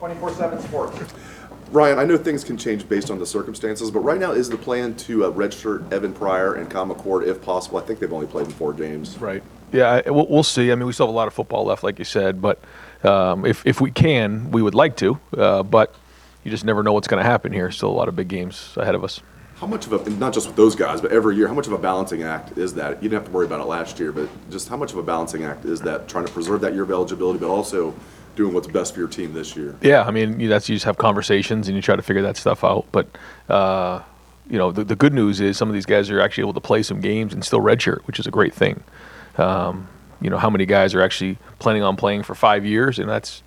24/7 Sports. Ryan, I know things can change based on the circumstances, but right now is the plan to redshirt Evan Pryor and Kyle McCord if possible? I think they've only played in 4 games. Right. Yeah, we'll see. I mean, we still have a lot of football left, like you said, but if we can, we would like to, but you just never know what's going to happen here. Still a lot of big games ahead of us. How much of a, not just with those guys, but every year, how much of a balancing act is that? You didn't have to worry about it last year, but just how much of a balancing act is that, trying to preserve that year of eligibility, but also doing what's best for your team this year? Yeah, I mean, you just have conversations and you try to figure that stuff out. But, the good news is some of these guys are actually able to play some games and still redshirt, which is a great thing. How many guys are actually planning on playing for 5 years, and that's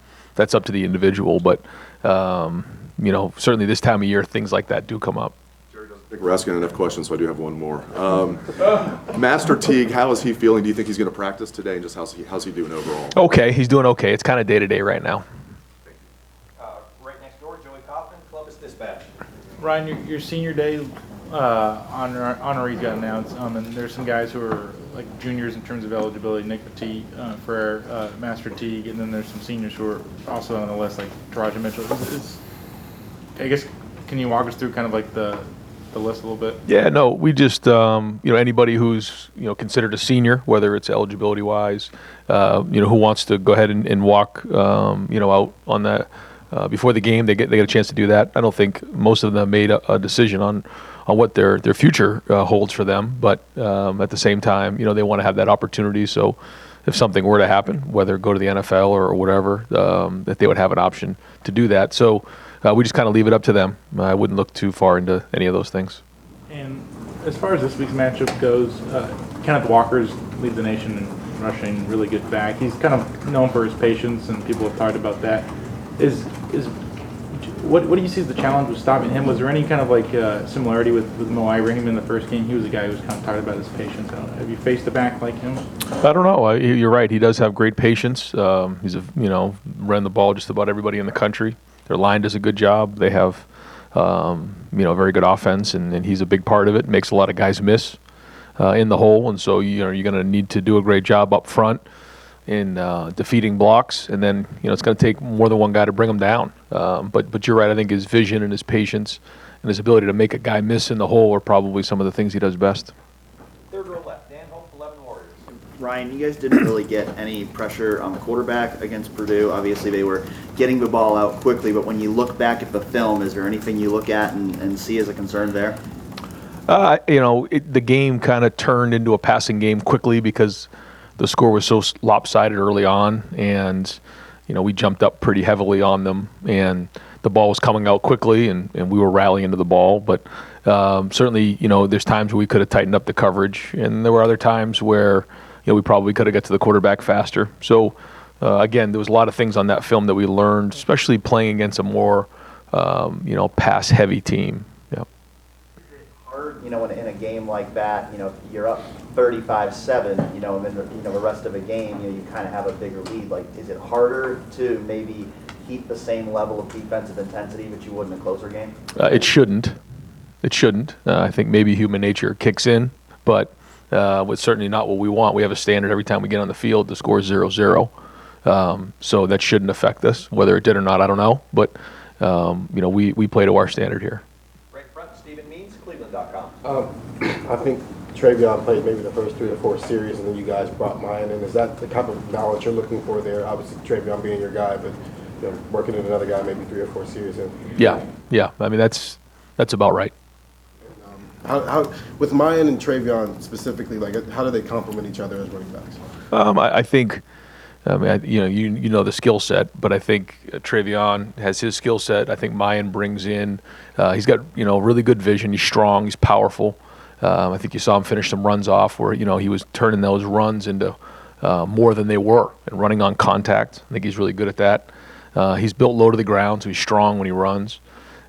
up to the individual. But, certainly this time of year, things like that do come up. I think we're asking enough questions, so I do have one more. Master Teague, how is he feeling? Do you think he's going to practice today, and just how's he doing overall? Okay, he's doing okay. It's kind of day-to-day right now. Right next door, Joey Kaufman, Columbus Dispatch. Ryan, your senior day honorees got announced, and there's some guys who are like juniors in terms of eligibility, Nick Petit for Master Teague, and then there's some seniors who are also on the list, like Taraja Mitchell. I guess, can you walk us through kind of like the list a little bit? Yeah, no, we just, anybody who's, considered a senior, whether it's eligibility wise, who wants to go ahead and walk, out on that before the game, they get a chance to do that. I don't think most of them made a decision on what their future holds for them, but at the same time, they want to have that opportunity. So if something were to happen, whether go to the NFL or whatever, that they would have an option to do that. So we just kind of leave it up to them. I wouldn't look too far into any of those things. And as far as this week's matchup goes, Kenneth Walker's leads the nation in rushing, really good back. He's kind of known for his patience, and people have talked about that. What do you see as the challenge with stopping him? Was there any kind of like similarity with Mo Ibrahim in the first game? He was a guy who was kind of talked about his patience. Have you faced a back like him? I don't know. You're right. He does have great patience. He's ran the ball just about everybody in the country. Their line does a good job. They have, very good offense, and he's a big part of it. Makes a lot of guys miss in the hole, and so you're going to need to do a great job up front in defeating blocks, and then it's going to take more than one guy to bring them down. But you're right. I think his vision and his patience and his ability to make a guy miss in the hole are probably some of the things he does best. Third row left, Dan Hope, 11 Warriors. Ryan, you guys didn't really get any pressure on the quarterback against Purdue. Obviously, they were getting the ball out quickly, but when you look back at the film, is there anything you look at and see as a concern there? The game kind of turned into a passing game quickly because the score was so lopsided early on, and we jumped up pretty heavily on them, and the ball was coming out quickly, and we were rallying to the ball. But certainly, there's times where we could have tightened up the coverage, and there were other times where we probably could have got to the quarterback faster. So again, there was a lot of things on that film that we learned, especially playing against a more pass-heavy team. Yeah. Hard, in a game like that, you're up 35-7, and then the rest of a game, you kind of have a bigger lead. Like, is it harder to maybe keep the same level of defensive intensity that you would in a closer game? It shouldn't. I think maybe human nature kicks in, but it's certainly not what we want. We have a standard every time we get on the field. The score is 0-0. So that shouldn't affect us. Whether it did or not, I don't know. But, we play to our standard here. Right front, Stephen Means, Cleveland.com. I think Travion played maybe the first 3 or 4 series, and then you guys brought mine in. Is that the type of balance you're looking for there? Obviously, Travion being your guy, but working in another guy maybe 3 or 4 series in. Yeah. I mean, that's about right. How with Mayan and Travion specifically, like how do they complement each other as running backs? I think, the skill set, but I think Travion has his skill set. I think Mayan brings in, he's got really good vision. He's strong. He's powerful. I think you saw him finish some runs off where he was turning those runs into more than they were and running on contact. I think he's really good at that. He's built low to the ground, so he's strong when he runs,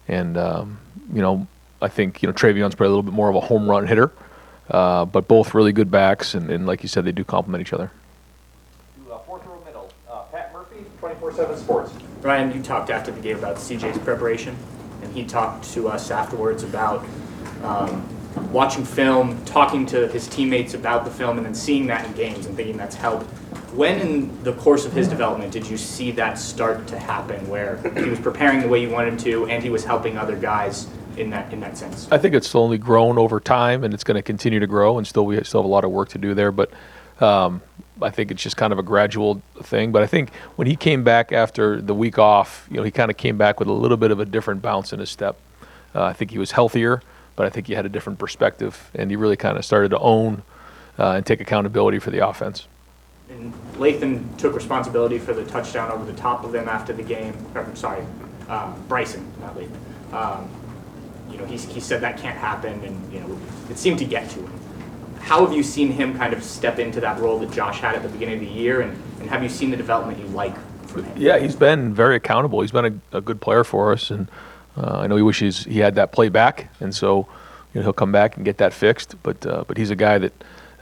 and I think Travion's probably a little bit more of a home run hitter, but both really good backs, and like you said, they do complement each other. Fourth row middle, Pat Murphy, 24/7 Sports. Ryan, you talked after the game about CJ's preparation, and he talked to us afterwards about watching film, talking to his teammates about the film, and then seeing that in games and thinking that's helped When in the course of his development did you see that start to happen, where he was preparing the way you wanted to and he was helping other guys in that sense? I think it's slowly grown over time, and it's going to continue to grow, and we still have a lot of work to do there. But I think it's just kind of a gradual thing. But I think when he came back after the week off, he kind of came back with a little bit of a different bounce in his step. I think he was healthier, but I think he had a different perspective, and he really kind of started to own and take accountability for the offense. And Lathan took responsibility for the touchdown over the top of them after the game. Bryson, not Lathan. He said that can't happen, and it seemed to get to him. How have you seen him kind of step into that role that Josh had at the beginning of the year, and have you seen the development you like from him? Yeah, he's been very accountable. He's been a good player for us, and I know he wishes he had that play back, and so he'll come back and get that fixed. But he's a guy that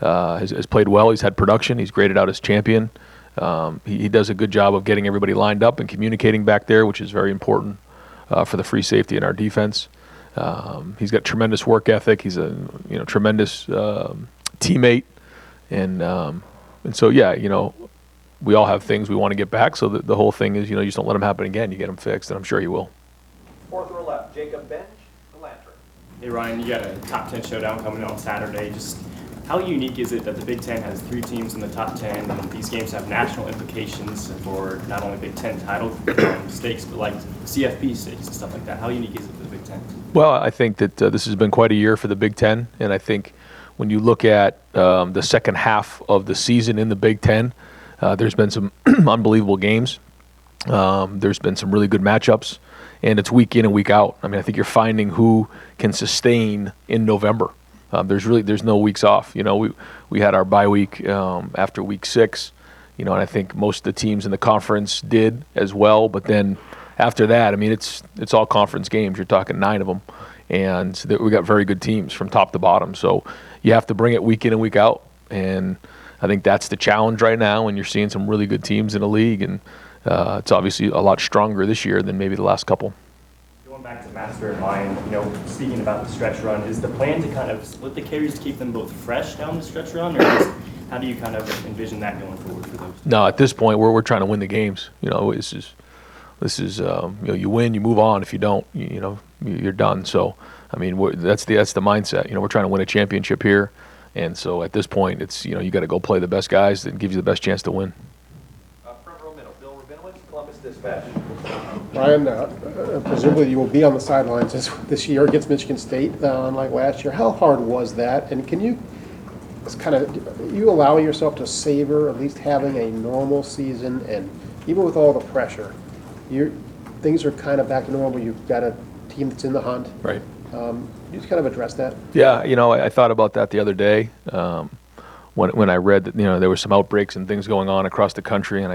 has played well. He's had production. He's graded out as champion. He does a good job of getting everybody lined up and communicating back there, which is very important for the free safety in our defense. He's got tremendous work ethic. He's a tremendous teammate, and so we all have things we want to get back. So the whole thing is you just don't let them happen again. You get them fixed, and I'm sure he will. Fourth row left, Jacob Bench, the Lantern. Hey Ryan, you got a top 10 showdown coming on Saturday. Just how unique is it that the Big Ten has 3 teams in the top 10, and these games have national implications for not only Big Ten title stakes, but like CFP stakes and stuff like that? How unique is it for the Big Ten? Well, I think that this has been quite a year for the Big Ten, and I think when you look at the second half of the season in the Big Ten, there's been some unbelievable games. There's been some really good matchups, and it's week in and week out. I mean, I think you're finding who can sustain in November. There's no weeks off. We had our bye week after week 6, and I think most of the teams in the conference did as well. But then after that, I mean, it's all conference games. You're talking 9 of them, and we got very good teams from top to bottom. So you have to bring it week in and week out, and I think that's the challenge right now. And you're seeing some really good teams in the league, and it's obviously a lot stronger this year than maybe the last couple. Going back to Master and Lion, speaking about the stretch run, is the plan to kind of split the carries to keep them both fresh down the stretch run, or how do you kind of envision that going forward for those? No, at this point, we're trying to win the games. This is you win, you move on. If you don't, you're done. So, I mean, that's the mindset. We're trying to win a championship here, and so at this point, it's you got to go play the best guys that gives you the best chance to win. Front row middle, Bill Rabinowitz, Columbus Dispatch. Ryan, presumably you will be on the sidelines this year against Michigan State, unlike last year. How hard was that? And can you you allow yourself to savor at least having a normal season, and even with all the pressure, things are kind of back to normal. You've got a team that's in the hunt. Right. You just kind of address that. Yeah, I thought about that the other day when I read that there were some outbreaks and things going on across the country, and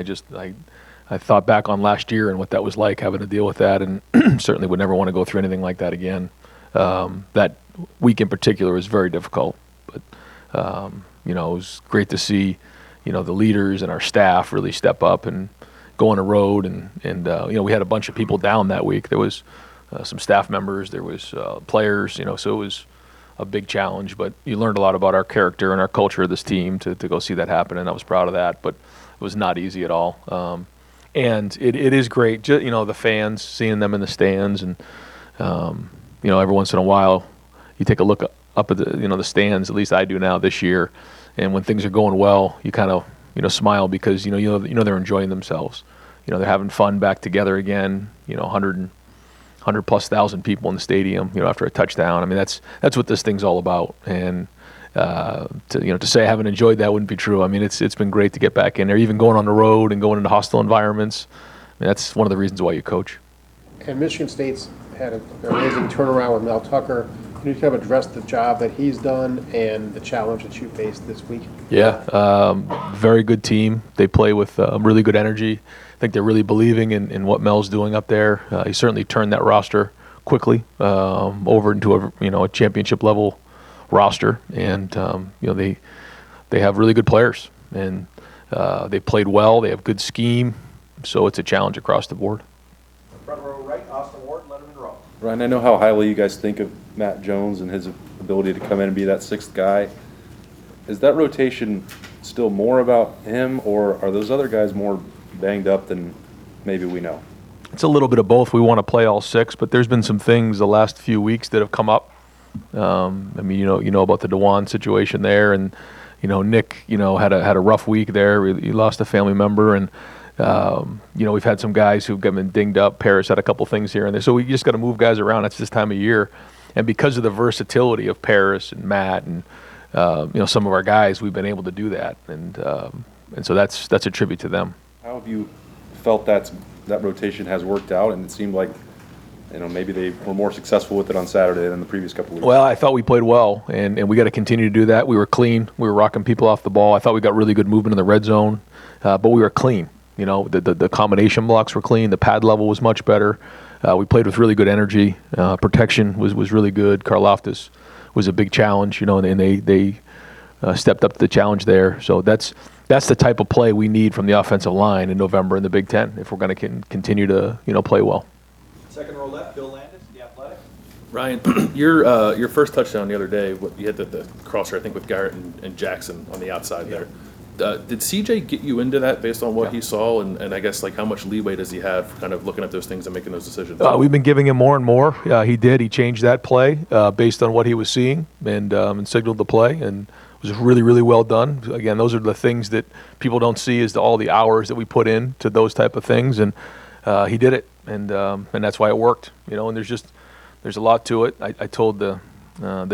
I thought back on last year and what that was like, having to deal with that, and certainly would never want to go through anything like that again. That week in particular was very difficult, but it was great to see the leaders and our staff really step up and go on the road, and we had a bunch of people down that week. There was some staff members, there was players, so it was a big challenge, but you learned a lot about our character and our culture of this team to go see that happen, and I was proud of that, but it was not easy at all. And it is great, the fans, seeing them in the stands, and every once in a while you take a look up at the stands. At least I do now this year, and when things are going well, you kind of smile because they're enjoying themselves. They're having fun back together again. 100 plus thousand people in the stadium. After a touchdown. I mean, that's what this thing's all about. And to say I haven't enjoyed that wouldn't be true. I mean, it's been great to get back in there, even going on the road and going into hostile environments. I mean, that's one of the reasons why you coach. And Michigan State's had an amazing turnaround with Mel Tucker. Can you kind of address the job that he's done and the challenge that you faced this week? Yeah, very good team. They play with really good energy. I think they're really believing in what Mel's doing up there. He certainly turned that roster quickly over into a championship level roster, and they have really good players, and they played well. They have good scheme, so it's a challenge across the board. Front row right, Austin Ward, Letterman Row. Ryan, I know how highly you guys think of Matt Jones and his ability to come in and be that 6th guy. Is that rotation still more about him, or are those other guys more banged up than maybe we know? It's a little bit of both. We want to play all 6, but there's been some things the last few weeks that have come up. I mean, you know about the DeJuan situation there, and Nick, had a rough week there. He lost a family member, and we've had some guys who've been dinged up. Paris had a couple things here and there, so we just got to move guys around. It's this time of year, and because of the versatility of Paris and Matt and some of our guys, we've been able to do that, and so that's a tribute to them. How have you felt that rotation has worked out, and it seemed like maybe they were more successful with it on Saturday than the previous couple weeks? Well, I thought we played well, and we got to continue to do that. We were clean. We were rocking people off the ball. I thought we got really good movement in the red zone, but we were clean. The combination blocks were clean. The pad level was much better. We played with really good energy. Protection was really good. Karlaftis was a big challenge, and they stepped up to the challenge there. So that's the type of play we need from the offensive line in November in the Big Ten if we're going to continue to play well. Second row left, Bill Landis, The Athletic. Ryan, your first touchdown the other day, you hit the crosser, I think, with Garrett and Jackson on the outside there. Did CJ get you into that based on what he saw, and I guess how much leeway does he have kind of looking at those things and making those decisions? We've been giving him more and more. He changed that play based on what he was seeing and signaled the play, and it was really, really well done. Again, those are the things that people don't see is all the hours that we put in to those type of things, and he did it, and that's why it worked. And there's a lot to it. I told the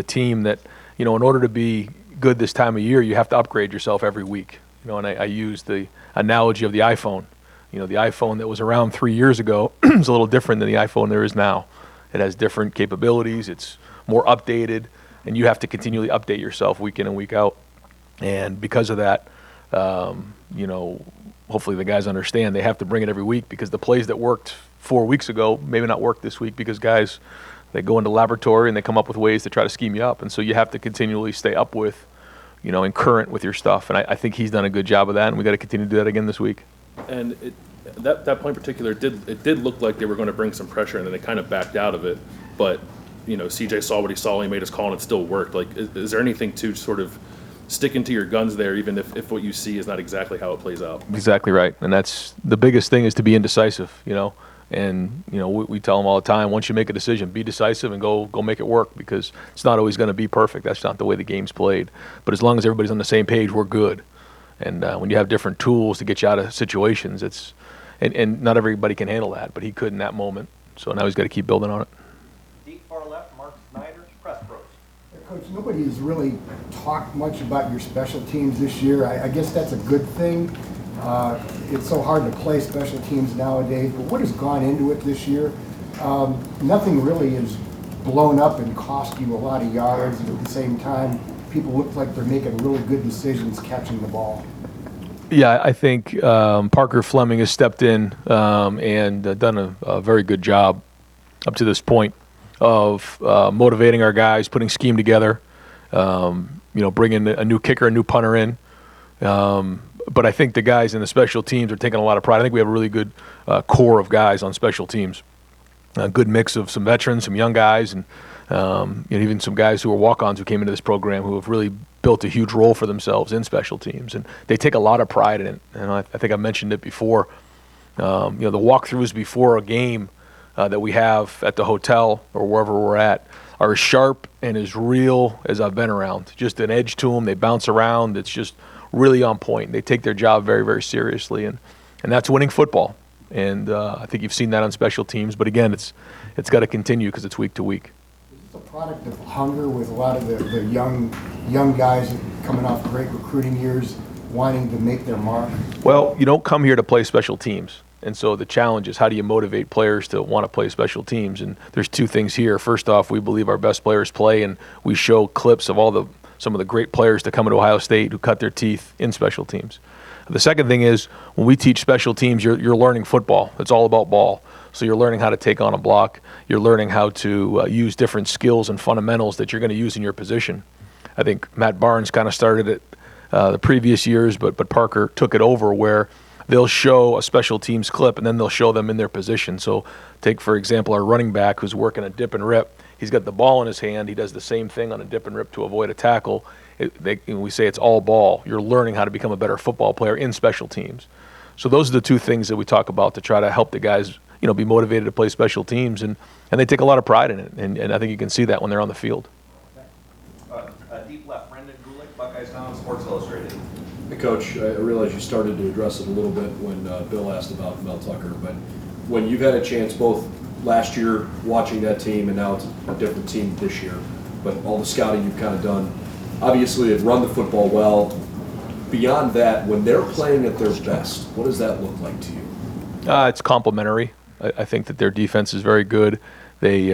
team that in order to be good this time of year, you have to upgrade yourself every week. And I use the analogy of the iPhone. The iPhone that was around 3 years ago is a little different than the iPhone there is now. It has different capabilities. It's more updated, and you have to continually update yourself week in and week out. And because of that, hopefully the guys understand they have to bring it every week, because the plays that worked 4 weeks ago maybe not work this week, because guys, they go into laboratory and they come up with ways to try to scheme you up. And so you have to continually stay up with, and current with your stuff. And I think he's done a good job of that, and we got to continue to do that again this week. And that point in particular, it did look like they were going to bring some pressure, and then they kind of backed out of it. But CJ saw what he saw, and he made his call, and it still worked. Is there anything to sort of sticking to your guns there, even if what you see is not exactly how it plays out? Exactly right. And that's the biggest thing, is to be indecisive. And we tell them all the time, once you make a decision, be decisive and go make it work, because it's not always going to be perfect. That's not the way the game's played. But as long as everybody's on the same page, we're good. And when you have different tools to get you out of situations, and not everybody can handle that, but he could in that moment. So now he's got to keep building on it. Deep far left, Mark Snyder, Press Pros. Coach, nobody has really talked much about your special teams this year. I guess that's a good thing. It's so hard to play special teams nowadays, but what has gone into it this year? Nothing really is blown up and cost you a lot of yards, and at the same time, people look like they're making really good decisions catching the ball. Yeah, I think Parker Fleming has stepped in and done a very good job up to this point of motivating our guys, putting scheme together, bringing a new kicker, a new punter in. But I think the guys in the special teams are taking a lot of pride. I think we have a really good core of guys on special teams. A good mix of some veterans, some young guys, and even some guys who are walk-ons who came into this program who have really built a huge role for themselves in special teams. And they take a lot of pride in it. And I think I mentioned it before. The walkthroughs before a game that we have at the hotel or wherever we're at are as sharp and as real as I've been around. Just an edge to them. They bounce around. It's just really on point. They take their job very, very seriously, and that's winning football. And I think you've seen that on special teams. But again, it's got to continue, because it's week to week. Is this a product of hunger with a lot of the young guys coming off great recruiting years wanting to make their mark? Well, you don't come here to play special teams. And so the challenge is, how do you motivate players to want to play special teams? And there's two things here. First off, we believe our best players play, and we show clips of some of the great players that come into Ohio State who cut their teeth in special teams. The second thing is, when we teach special teams, you're learning football. It's all about ball. So you're learning how to take on a block. You're learning how to use different skills and fundamentals that you're going to use in your position. I think Matt Barnes kind of started it the previous years, but Parker took it over, where they'll show a special teams clip and then they'll show them in their position. So take, for example, our running back who's working a dip and rip. He's got the ball in his hand. He does the same thing on a dip and rip to avoid a tackle. we say it's all ball. You're learning how to become a better football player in special teams. So those are the two things that we talk about to try to help the guys, be motivated to play special teams, and they take a lot of pride in it, and I think you can see that when they're on the field. Deep left, Brendan Gulick, Buckeyes Now, Sports Illustrated. Hey, Coach, I realize you started to address it a little bit when Bill asked about Mel Tucker, but when you've had a chance both last year watching that team and now it's a different team this year, but all the scouting you've kind of done, obviously they've run the football well. Beyond that, when they're playing at their best, what does that look like to you? It's complementary. I think that their defense is very good. They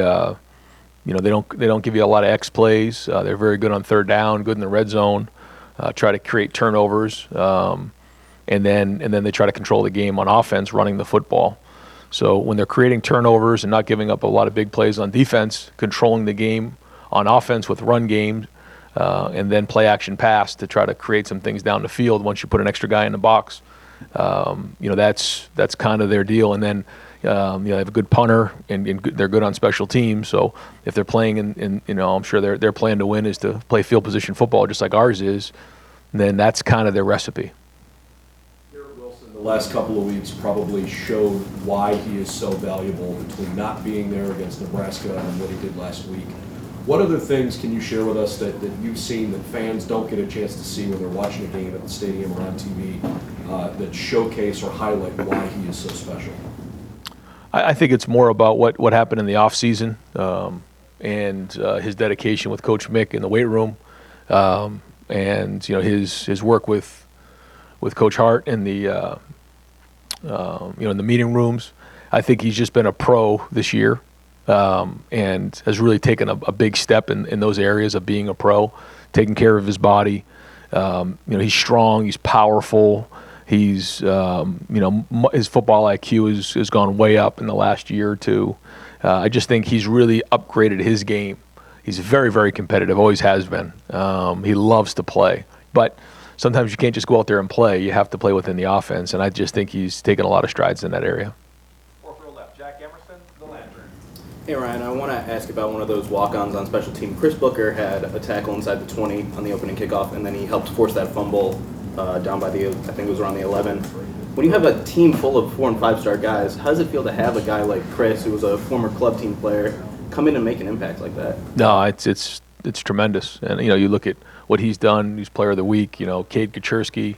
they don't give you a lot of X plays. They're very good on third down, good in the red zone. Try to create turnovers, and then they try to control the game on offense, running the football. So when they're creating turnovers and not giving up a lot of big plays on defense, controlling the game on offense with run game, and then play action pass to try to create some things down the field once you put an extra guy in the box. That's kind of their deal. And then they have a good punter, and they're good on special teams. So if they're playing in I'm sure their plan to win is to play field position football just like ours is, then that's kind of their recipe. The last couple of weeks probably showed why he is so valuable between not being there against Nebraska and what he did last week. What other things can you share with us that you've seen that fans don't get a chance to see when they're watching a game at the stadium or on TV that showcase or highlight why he is so special? I think it's more about what happened in the offseason and his dedication with Coach Mick in the weight room, and his work with Coach Hart in the in the meeting rooms. I think he's just been a pro this year, and has really taken a big step in those areas of being a pro, taking care of his body. He's strong, he's powerful. He's, his football IQ has gone way up in the last year or two. I just think he's really upgraded his game. He's very, very competitive, always has been. He loves to play. But sometimes you can't just go out there and play. You have to play within the offense, and I just think he's taken a lot of strides in that area. Fourth row left, Jack Emerson, The Lantern. Hey Ryan, I want to ask about one of those walk-ons on special team. Chris Booker had a tackle inside the 20 on the opening kickoff, and then he helped force that fumble down by I think it was around the 11. When you have a team full of 4- and 5-star guys, how does it feel to have a guy like Chris, who was a former club team player, come in and make an impact like that? No, it's tremendous. And you look at what he's done. He's Player of the Week. Cade Kaczerski,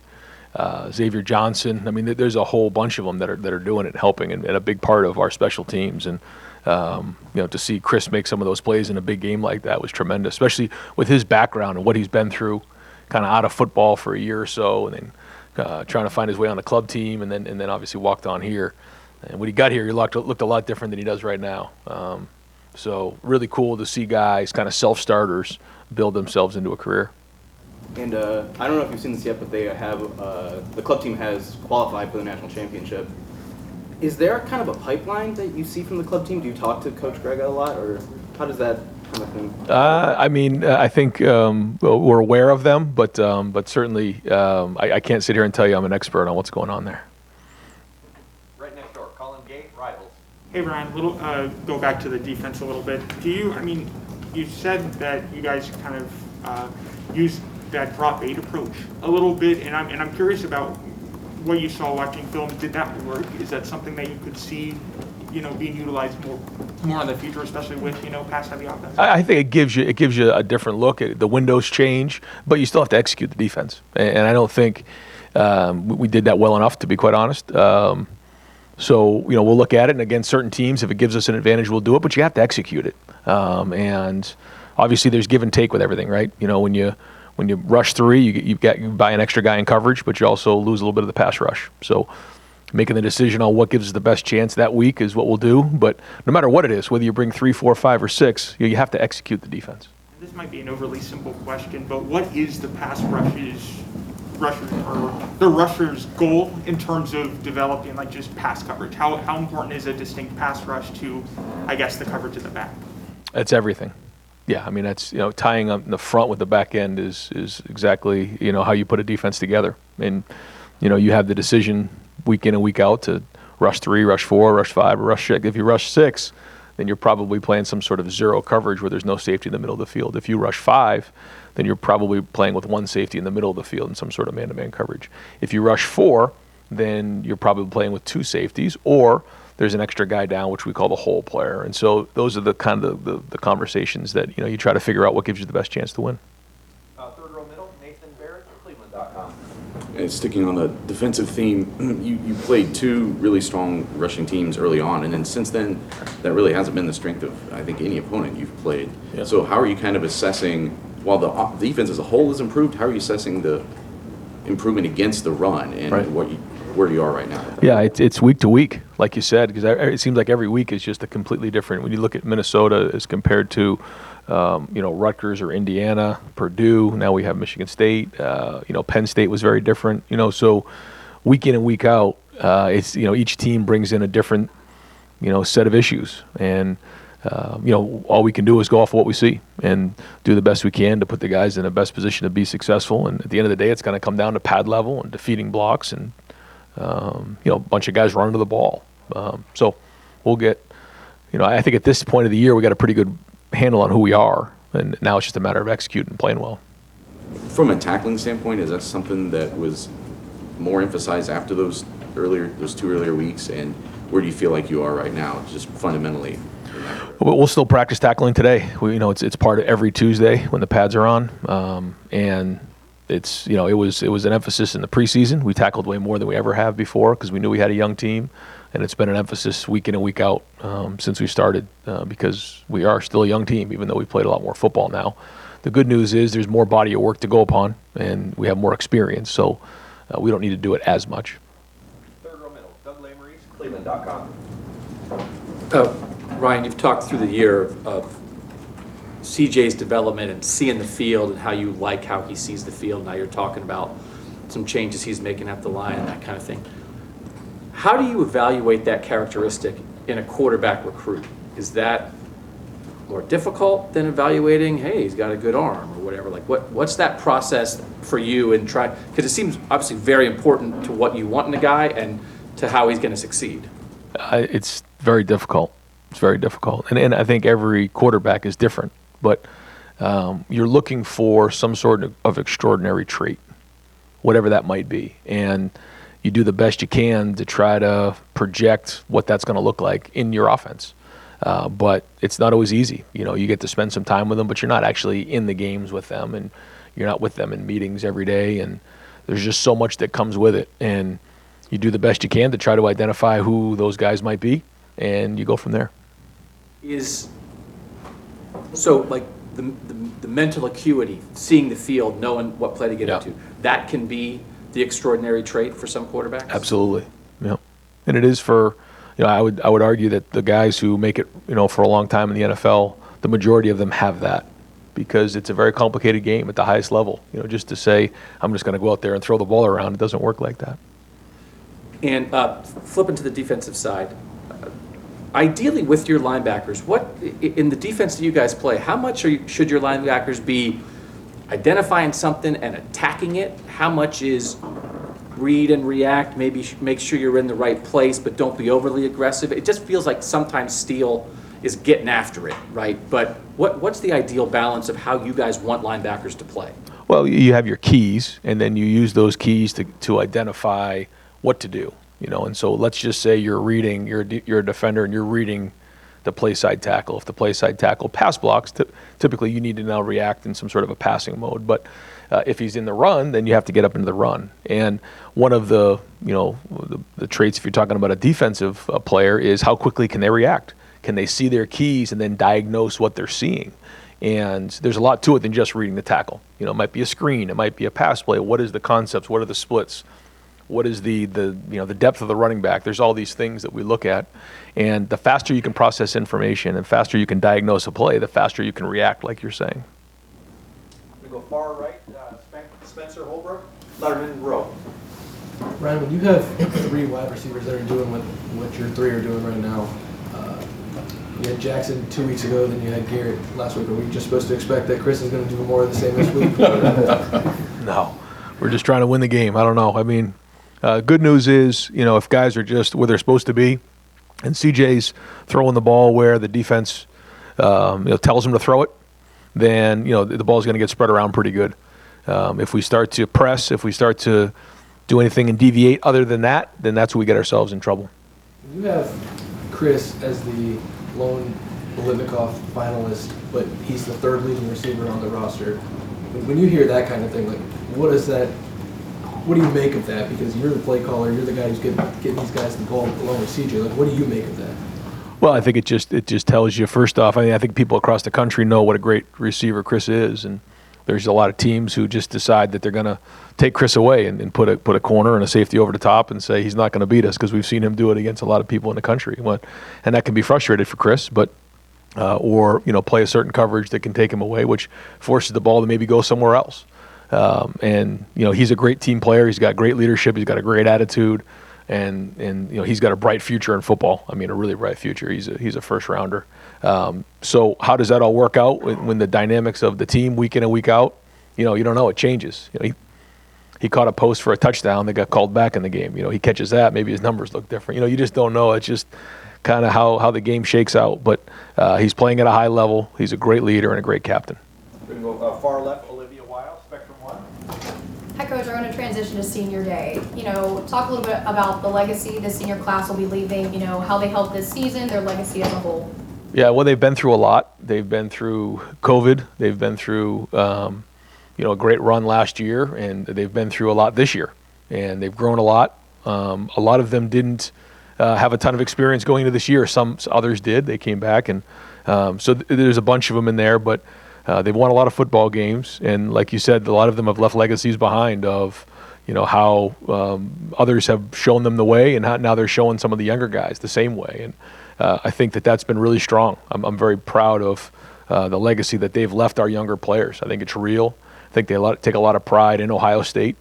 Xavier Johnson. I mean, there's a whole bunch of them that are doing it, helping, and a big part of our special teams. And to see Chris make some of those plays in a big game like that was tremendous, especially with his background and what he's been through, kind of out of football for a year or so, and then trying to find his way on the club team, and then obviously walked on here. And when he got here, he looked a lot different than he does right now. So really cool to see guys, kind of self-starters, build themselves into a career. And I don't know if you've seen this yet, but they have the club team has qualified for the national championship. Is there kind of a pipeline that you see from the club team? Do you talk to Coach Greg a lot, or how does that kind of thing? I think we're aware of them, but certainly I can't sit here and tell you I'm an expert on what's going on there. Right next door, Colin Gate, Rivals. Hey Ryan, go back to the defense a little bit. You said that you guys kind of use that drop 8 approach a little bit, and I'm curious about what you saw watching film. Did that work? Is that something that you could see, being utilized more in the future, especially with pass heavy offense? I think it gives you a different look. The windows change, but you still have to execute the defense, and I don't think we did that well enough, to be quite honest. So we'll look at it, and against certain teams, if it gives us an advantage, we'll do it. But you have to execute it, and obviously there's give and take with everything, right? When you rush 3, you buy an extra guy in coverage, but you also lose a little bit of the pass rush. So making the decision on what gives us the best chance that week is what we'll do. But no matter what it is, whether you bring 3, 4, 5, or 6, you have to execute the defense. This might be an overly simple question, but what is the rusher's goal in terms of developing just pass coverage? How important is a distinct pass rush to, I guess, the coverage at the back? It's everything. Yeah, I mean, that's, tying up the front with the back end is exactly, how you put a defense together. And, you have the decision week in and week out to rush 3, rush 4, rush 5, or rush 6. If you rush 6, then you're probably playing some sort of zero coverage where there's no safety in the middle of the field. If you rush 5, then you're probably playing with 1 safety in the middle of the field in some sort of man-to-man coverage. If you rush 4, then you're probably playing with 2 safeties, or there's an extra guy down, which we call the hole player. And so those are the kind of the conversations that you try to figure out what gives you the best chance to win. Third row middle, Nathan Barrett, Cleveland.com. And sticking on the defensive theme, you played 2 really strong rushing teams early on, and then since then, that really hasn't been the strength of, I think, any opponent you've played. Yeah. So how are you kind of assessing, while the defense as a whole has improved, how are you assessing the improvement against the run and where you are right now? Yeah, it's week to week, like you said, because it seems like every week is just a completely different. When you look at Minnesota as compared to, Rutgers or Indiana, Purdue. Now we have Michigan State. Penn State was very different. So week in and week out, it's each team brings in a different set of issues, and all we can do is go off of what we see and do the best we can to put the guys in the best position to be successful. And at the end of the day, it's going to come down to pad level and defeating blocks and a bunch of guys running to the ball. So we'll get, I think at this point of the year, we got a pretty good handle on who we are, and now it's just a matter of executing and playing well. From a tackling standpoint, is that something that was more emphasized after those 2 earlier weeks, and where do you feel like you are right now, just fundamentally? We'll still practice tackling today. It's part of every Tuesday when the pads are on, and it's it was an emphasis in the preseason. We tackled way more than we ever have before because we knew we had a young team, and it's been an emphasis week in and week out since we started because we are still a young team, even though we played a lot more football now. The good news is there's more body of work to go upon, and we have more experience, so we don't need to do it as much. Third row middle, Doug Lamerise, Cleveland.com. Ryan, you've talked through the year of CJ's development and seeing the field and how you like how he sees the field. Now you're talking about some changes he's making at the line and that kind of thing. How do you evaluate that characteristic in a quarterback recruit? Is that more difficult than evaluating, hey, he's got a good arm or whatever? Like what's that process for you and try, because it seems obviously very important to what you want in a guy and to how he's going to succeed. It's very difficult. It's very difficult. And I think every quarterback is different, but you're looking for some sort of extraordinary trait, whatever that might be. And you do the best you can to try to project what that's going to look like in your offense. But it's not always easy. You get to spend some time with them, but you're not actually in the games with them, and you're not with them in meetings every day. And there's just so much that comes with it. And you do the best you can to try to identify who those guys might be, and you go from there. So like the mental acuity, seeing the field, knowing what play to get into, that can be the extraordinary trait for some quarterbacks? Absolutely. Yeah. And it is for, I would argue that the guys who make it, for a long time in the NFL, the majority of them have that because it's a very complicated game at the highest level. Just to say, I'm just going to go out there and throw the ball around, it doesn't work like that. And flipping to the defensive side, ideally with your linebackers, what in the defense that you guys play, how much should your linebackers be identifying something and attacking it? How much is read and react, maybe make sure you're in the right place, but don't be overly aggressive? It just feels like sometimes Steele is getting after it, right? But what's the ideal balance of how you guys want linebackers to play? Well, you have your keys, and then you use those keys to identify what to do. And so let's just say you're a defender and you're reading the play side tackle. If the play side tackle pass blocks, typically you need to now react in some sort of a passing mode. But if he's in the run, then you have to get up into the run. And one of the traits, if you're talking about a defensive player, is how quickly can they react? Can they see their keys and then diagnose what they're seeing? And there's a lot to it than just reading the tackle. It might be a screen, it might be a pass play. What is the concepts? What are the splits? What is the depth of the running back? There's all these things that we look at, and the faster you can process information and faster you can diagnose a play, the faster you can react, like you're saying. We go far right, Spencer Holbrook, Letterman Row. Ryan, when you have 3 wide receivers that are doing what your 3 are doing right now, you had Jackson 2 weeks ago, then you had Garrett last week. Are we just supposed to expect that Chris is going to do more of the same this week? No, we're just trying to win the game. I don't know. I mean, good news is, if guys are just where they're supposed to be, and CJ's throwing the ball where the defense tells him to throw it, then the ball's going to get spread around pretty good. If we start to press, if we start to do anything and deviate other than that, then that's when we get ourselves in trouble. You have Chris as the lone Bolitnikoff finalist, but he's the third leading receiver on the roster. When you hear that kind of thing, like, what do you make of that? Because you're the play caller, you're the guy who's getting these guys the ball along with CJ. Like, what do you make of that? Well, I think it just tells you, first off, I think people across the country know what a great receiver Chris is, and there's a lot of teams who just decide that they're going to take Chris away and put a corner and a safety over the top and say he's not going to beat us, because we've seen him do it against a lot of people in the country. And that can be frustrated for Chris, but or play a certain coverage that can take him away, which forces the ball to maybe go somewhere else. And he's a great team player. He's got great leadership. He's got a great attitude, and he's got a bright future in football. I mean, a really bright future. He's a first rounder. So how does that all work out when the dynamics of the team week in and week out? You don't know. It changes. He caught a post for a touchdown that got called back in the game. He catches that. Maybe his numbers look different. You just don't know. It's just kind of how the game shakes out. But he's playing at a high level. He's a great leader and a great captain. We're going to go far left, Olivia Wild, Spectrum 1. Hi, Coach. We're going to transition to senior day. Talk a little bit about the legacy the senior class will be leaving, how they helped this season, their legacy as a whole. Yeah, well, they've been through a lot. They've been through COVID. They've been through, a great run last year, and they've been through a lot this year. And they've grown a lot. A lot of them didn't have a ton of experience going into this year. Some others did. They came back, and so there's a bunch of them in there. But they've won a lot of football games, and like you said, a lot of them have left legacies behind of how others have shown them the way, and how now they're showing some of the younger guys the same way. And I think that's been really strong. I'm very proud of the legacy that they've left our younger players. I think it's real. I think they take a lot of pride in Ohio State,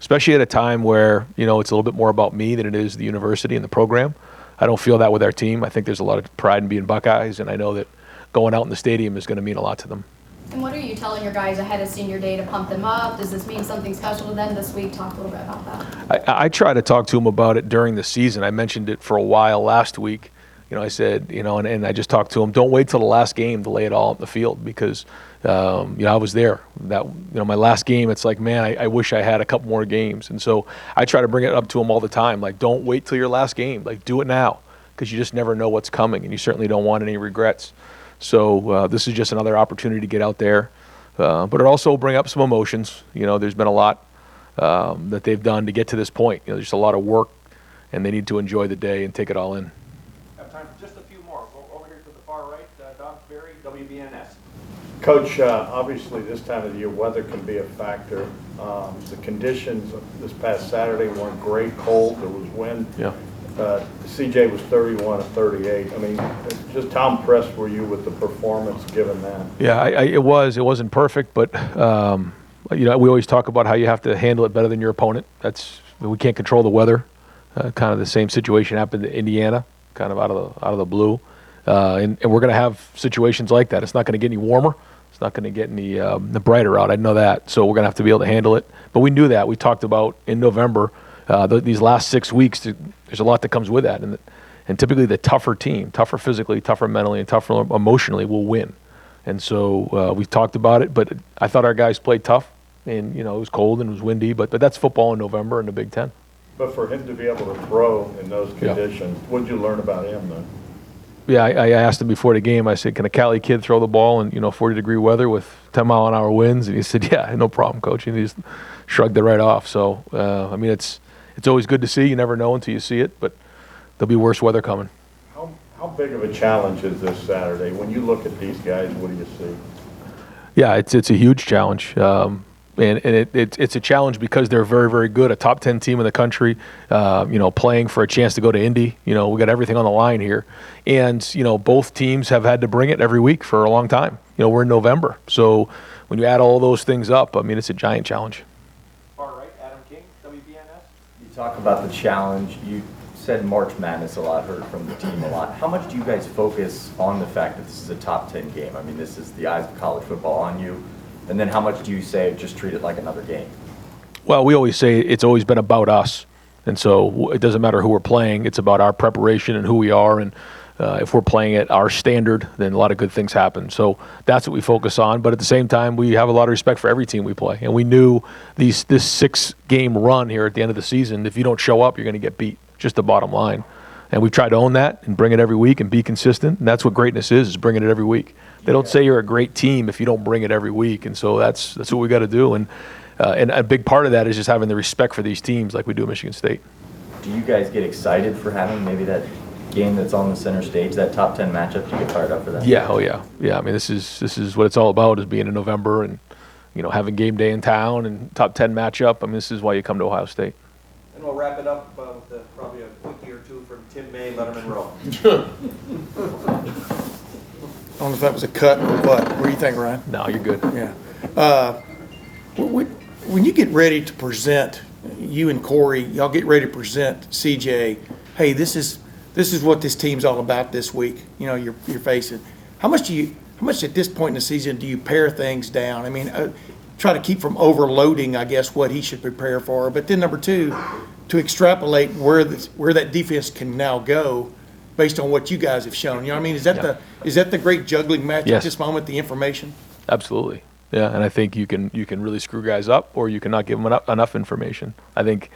especially at a time where it's a little bit more about me than it is the university and the program. I don't feel that with our team. I think there's a lot of pride in being Buckeyes, and I know that going out in the stadium is going to mean a lot to them. And what are you telling your guys ahead of senior day to pump them up? Does this mean something special to them this week? Talk a little bit about that. I try to talk to them about it during the season. I mentioned it for a while last week. I said, and I just talked to them, don't wait till the last game to lay it all on the field, because, I was there. My last game, it's like, man, I wish I had a couple more games. And so I try to bring it up to them all the time. Like, don't wait till your last game. Like, do it now, because you just never know what's coming, and you certainly don't want any regrets. So this is just another opportunity to get out there. But it also will bring up some emotions. There's been a lot that they've done to get to this point. There's a lot of work, and they need to enjoy the day and take it all in. Have time for just a few more. Over here to the far right, Don Berry, WBNS. Coach, obviously this time of the year, weather can be a factor. The conditions this past Saturday weren't great, cold, there was wind. Yeah. CJ was 31 of 38. I mean, just how impressed were you with the performance given that? Yeah, it wasn't perfect, but we always talk about how you have to handle it better than your opponent. We can't control the weather. Kind of the same situation happened in Indiana, kind of out of the blue. And we're going to have situations like that. It's not going to get any warmer. It's not going to get any brighter out. I know that. So we're going to have to be able to handle it. But we knew that. We talked about in November, these last 6 weeks, there's a lot that comes with that. And typically the tougher team, tougher physically, tougher mentally, and tougher emotionally will win. And so we talked about it. But I thought our guys played tough. And, it was cold and it was windy. But that's football in November in the Big Ten. But for him to be able to throw in those conditions, what did you learn about him then? Yeah, I asked him before the game, I said, can a Cali kid throw the ball in 40-degree weather with 10-mile-an-hour winds? And he said, yeah, no problem, Coach. And he just shrugged it right off. So, it's always good to see. You never know until you see it, but there'll be worse weather coming. How big of a challenge is this Saturday? When you look at these guys, what do you see? Yeah, it's a huge challenge. And it's a challenge because they're very, very good, a top 10 team in the country, playing for a chance to go to Indy. We got everything on the line here. And, both teams have had to bring it every week for a long time. We're in November. So when you add all those things up, it's a giant challenge. Far right, Adam King, WBNS. You talk about the challenge. You said March Madness a lot, heard from the team a lot. How much do you guys focus on the fact that this is a top 10 game? This is the eyes of college football on you. And then how much do you say just treat it like another game? Well, we always say it's always been about us. And so it doesn't matter who we're playing. It's about our preparation and who we are. And if we're playing at our standard, then a lot of good things happen. So that's what we focus on. But at the same time, we have a lot of respect for every team we play. And we knew this 6-game run here at the end of the season, if you don't show up, you're going to get beat. Just the bottom line. And we've tried to own that and bring it every week and be consistent. And that's what greatness is bringing it every week. They don't say you're a great team if you don't bring it every week. And so that's what we got to do. And a big part of that is just having the respect for these teams like we do at Michigan State. Do you guys get excited for having maybe that game that's on the center stage, that top 10 matchup? Do you get fired up for that? Yeah, oh yeah. Yeah, I mean, this is what it's all about, is being in November and, having game day in town and top 10 matchup. I mean, this is why you come to Ohio State. And we'll wrap it up with probably a quickie or two from Tim May, Letterman Row. I don't know if that was a cut or what. What do you think, Ryan? No, you're good. Yeah. When you get ready to present, you and Corey, y'all get ready to present CJ, hey, this is what this team's all about this week. You're facing. How much at this point in the season do you pare things down? I mean, try to keep from overloading, I guess, what he should prepare for. But then number two, to extrapolate where that defense can now go based on what you guys have shown. You know what I mean? Is that the great juggling match at this moment, the information? Absolutely. Yeah, and I think you can really screw guys up, or you cannot give them enough information. I think,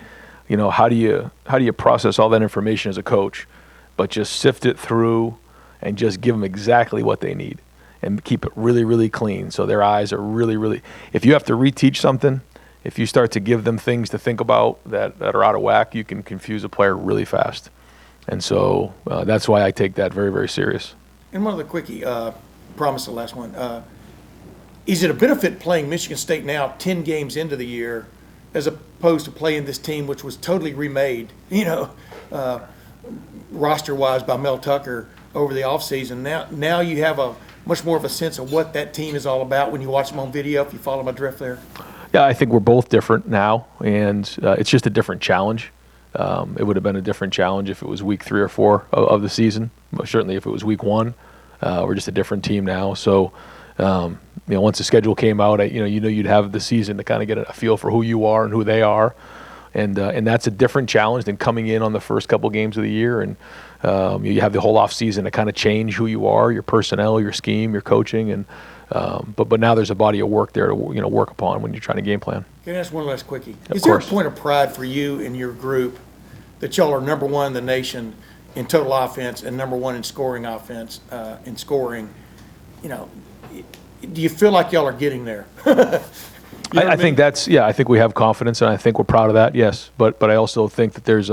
how do you process all that information as a coach, but just sift it through and just give them exactly what they need and keep it really, really clean so their eyes are really, really. If you have to reteach something, if you start to give them things to think about that are out of whack, you can confuse a player really fast. And so that's why I take that very, very serious. And one other quickie, promise the last one. Is it a benefit playing Michigan State now 10 games into the year as opposed to playing this team which was totally remade, roster-wise by Mel Tucker over the offseason? Now you have a much more of a sense of what that team is all about when you watch them on video, if you follow my drift there? Yeah, I think we're both different now, and it's just a different challenge. It would have been a different challenge if it was week 3 or 4 of the season. But certainly if it was week 1, we're just a different team now. So, once the schedule came out, you'd have the season to kind of get a feel for who you are and who they are. And that's a different challenge than coming in on the first couple games of the year. And you have the whole off season to kind of change who you are, your personnel, your scheme, your coaching. And but now there's a body of work there to work upon when you're trying to game plan. Can I ask one last quickie? Of Is there a course. point of pride for you and your group that y'all are number 1 in the nation in total offense and number 1 in scoring offense, in scoring? Do you feel like y'all are getting there? I think I think we have confidence, and I think we're proud of that. Yes, but I also think that there's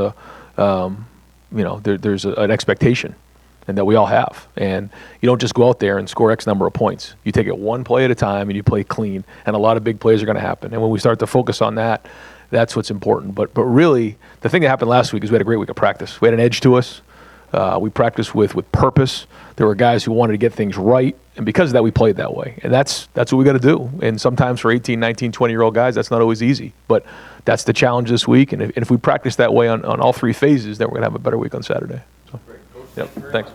there's an expectation, and that we all have. And you don't just go out there and score X number of points. You take it one play at a time, and you play clean. And a lot of big plays are going to happen. And when we start to focus on that, that's what's important. But really, the thing that happened last week is we had a great week of practice. We had an edge to us. We practiced with purpose. There were guys who wanted to get things right, and because of that, we played that way. And that's what we got to do. And sometimes for 18, 19, 20-year-old guys, that's not always easy. But that's the challenge this week. And if we practice that way on all 3 phases, then we're going to have a better week on Saturday. So, yep, thanks.